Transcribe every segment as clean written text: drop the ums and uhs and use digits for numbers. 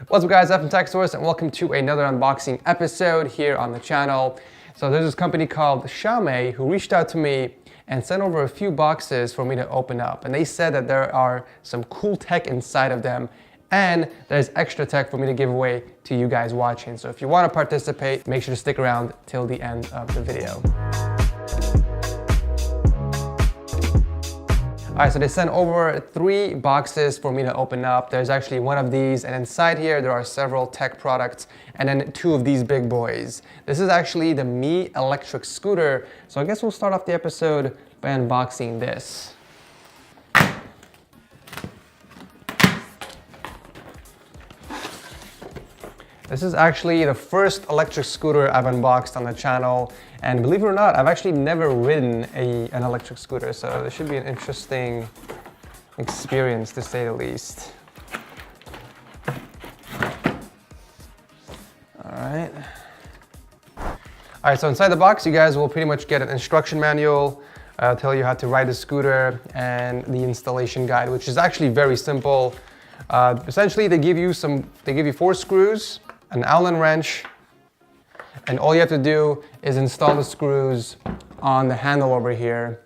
What's up guys, I'm from TechSource and welcome to another unboxing episode here on the channel. So there's this company called Xiaomi who reached out to me and sent over a few boxes for me to open up. And they said that there are some cool tech inside of them and there's extra tech for me to give away to you guys watching. So if you want to participate, make sure to stick around till the end of the video. All right, so they sent over 3 boxes for me to open up. There's actually one of these, and inside here there are several tech products, and then 2 of these big boys. This is actually the Mi electric scooter. So I guess we'll start off the episode by unboxing this. This is actually the first electric scooter I've unboxed on the channel, and believe it or not, I've actually never ridden an electric scooter, so this should be an interesting experience to say the least. Alright, so inside the box you guys will pretty much get an instruction manual, tell you how to ride the scooter, and the installation guide, which is actually very simple. Essentially they give you 4 screws, an Allen wrench, and all you have to do is install the screws on the handle over here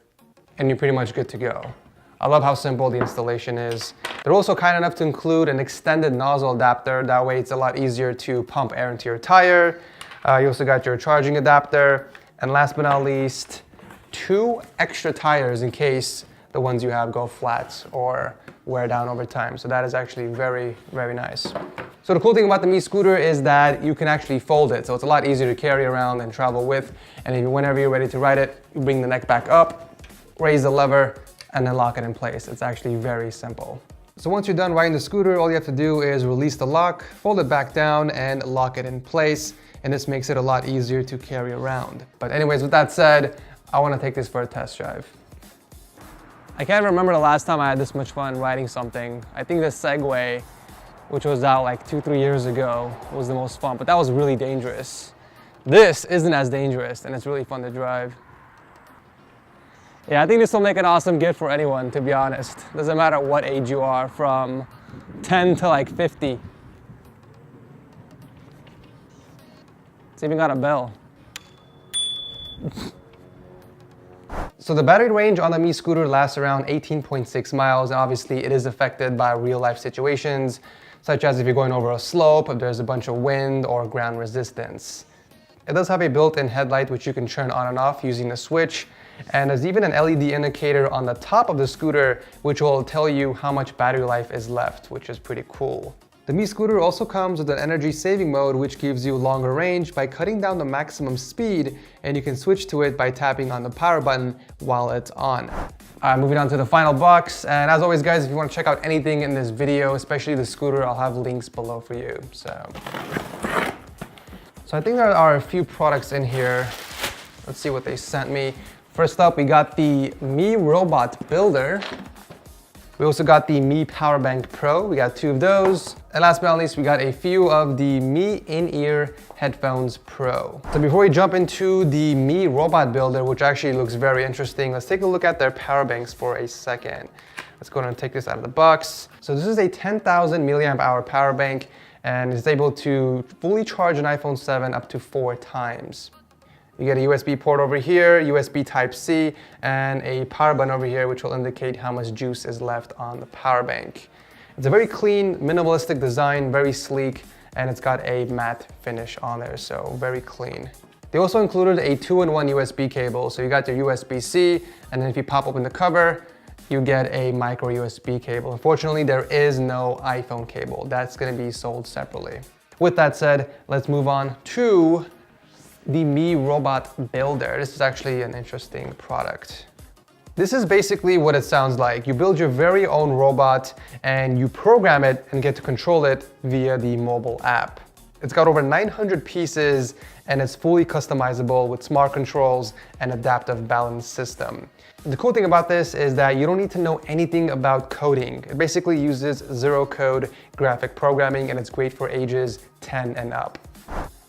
and you're pretty much good to go. I love how simple the installation is. They're also kind enough to include an extended nozzle adapter. That way it's a lot easier to pump air into your tire. You also got your charging adapter, and last but not least, 2 extra tires in case the ones you have go flat or wear down over time. So that is actually very, very nice. So the cool thing about the Mi scooter is that you can actually fold it. So it's a lot easier to carry around and travel with. And whenever you're ready to ride it, you bring the neck back up, raise the lever, and then lock it in place. It's actually very simple. So once you're done riding the scooter, all you have to do is release the lock, fold it back down, and lock it in place. And this makes it a lot easier to carry around. But anyways, with that said, I want to take this for a test drive. I can't remember the last time I had this much fun riding something. I think this Segway, which was out like 2-3 years ago, was the most fun, but that was really dangerous. This isn't as dangerous and it's really fun to drive. Yeah, I think this will make an awesome gift for anyone, to be honest. Doesn't matter what age you are, from 10 to like 50. It's even got a bell. So the battery range on the Mi scooter lasts around 18.6 miles, and obviously it is affected by real life situations, such as if you're going over a slope, if there's a bunch of wind or ground resistance. It does have a built-in headlight which you can turn on and off using a switch, and there's even an LED indicator on the top of the scooter which will tell you how much battery life is left, which is pretty cool. The Mi scooter also comes with an energy saving mode which gives you longer range by cutting down the maximum speed, and you can switch to it by tapping on the power button while it's on. Moving on to the final box, and as always guys, if you want to check out anything in this video, especially the scooter, I'll have links below for you. So I think there are a few products in here. Let's see what they sent me. First up, we got the Mi Robot Builder. We also got the Mi Power Bank Pro. We got 2 of those. And last but not least, we got a few of the Mi In-Ear Headphones Pro. So before we jump into the Mi Robot Builder, which actually looks very interesting, let's take a look at their power banks for a second. Let's go ahead and take this out of the box. So this is a 10,000 milliamp hour power bank, and it's able to fully charge an iPhone 7 up to 4 times. You get a USB port over here, USB Type-C, and a power button over here which will indicate how much juice is left on the power bank. It's a very clean, minimalistic design, very sleek, and it's got a matte finish on there, so very clean. They also included a 2-in-1 USB cable, so you got your USB-C, and then if you pop open the cover, you get a micro USB cable. Unfortunately, there is no iPhone cable. That's going to be sold separately. With that said, let's move on to the Mi Robot Builder. This is actually an interesting product. This is basically what it sounds like. You build your very own robot and you program it and get to control it via the mobile app. It's got over 900 pieces and it's fully customizable with smart controls and adaptive balance system. The cool thing about this is that you don't need to know anything about coding. It basically uses zero-code graphic programming and it's great for ages 10 and up.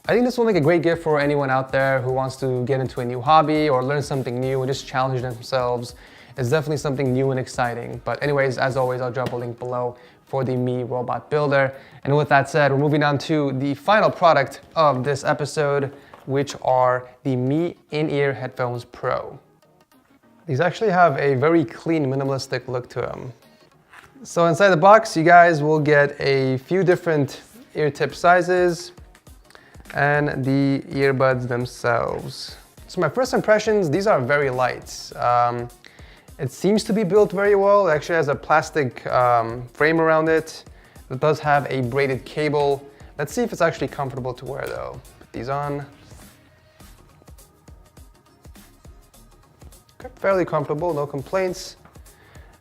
I think this will make a great gift for anyone out there who wants to get into a new hobby or learn something new and just challenge themselves. It's definitely something new and exciting. But anyways, as always, I'll drop a link below for the Mi Robot Builder. And with that said, we're moving on to the final product of this episode, which are the Mi In-Ear Headphones Pro. These actually have a very clean, minimalistic look to them. So inside the box, you guys will get a few different ear tip sizes and the earbuds themselves. So my first impressions, these are very light. It seems to be built very well. It actually has a plastic frame around it. It does have a braided cable. Let's see if it's actually comfortable to wear though. Put these on. Okay, fairly comfortable, no complaints.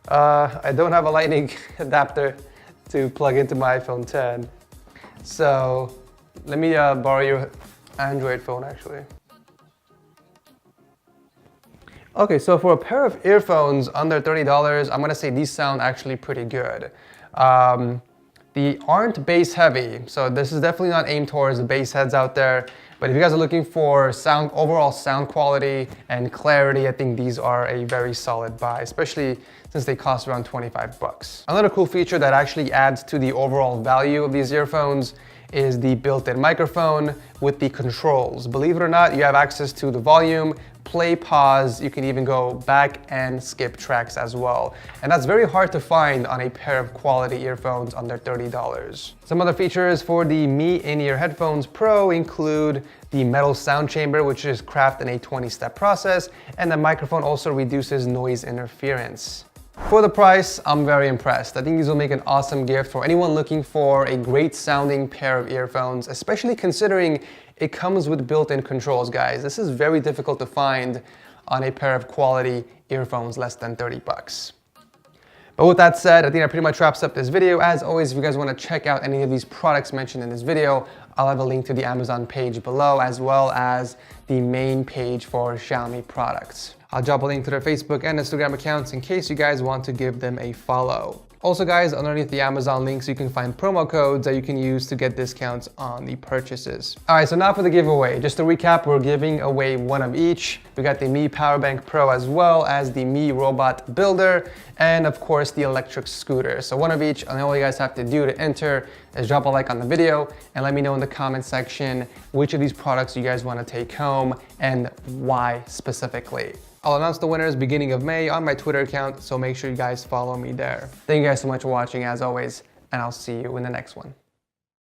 I don't have a lightning adapter to plug into my iPhone 10. So let me borrow your Android phone actually. Okay, so for a pair of earphones under $30, I'm gonna say these sound actually pretty good. They aren't bass heavy, so this is definitely not aimed towards the bass heads out there. But if you guys are looking for overall sound quality and clarity, I think these are a very solid buy, especially since they cost around 25 bucks. Another cool feature that actually adds to the overall value of these earphones is the built-in microphone with the controls. Believe it or not, you have access to the volume, play, pause, you can even go back and skip tracks as well. And that's very hard to find on a pair of quality earphones under $30. Some other features for the Mi In-Ear Headphones Pro include the metal sound chamber, which is crafted in a 20-step process, and the microphone also reduces noise interference. For the price, I'm very impressed. I think these will make an awesome gift for anyone looking for a great sounding pair of earphones, especially considering it comes with built-in controls, guys. This is very difficult to find on a pair of quality earphones less than 30 bucks. But with that said, I think that pretty much wraps up this video. As always, if you guys want to check out any of these products mentioned in this video, I'll have a link to the Amazon page below, as well as the main page for Xiaomi products. I'll drop a link to their Facebook and Instagram accounts in case you guys want to give them a follow. Also guys, underneath the Amazon links, you can find promo codes that you can use to get discounts on the purchases. All right, so now for the giveaway. Just to recap, we're giving away one of each. We got the Mi Power Bank Pro as well as the Mi Robot Builder, and of course the electric scooter. So one of each, and all you guys have to do to enter is drop a like on the video and let me know in the comment section which of these products you guys want to take home and why specifically. I'll announce the winners beginning of May on my Twitter account, so make sure you guys follow me there. Thank you guys so much for watching as always, and I'll see you in the next one.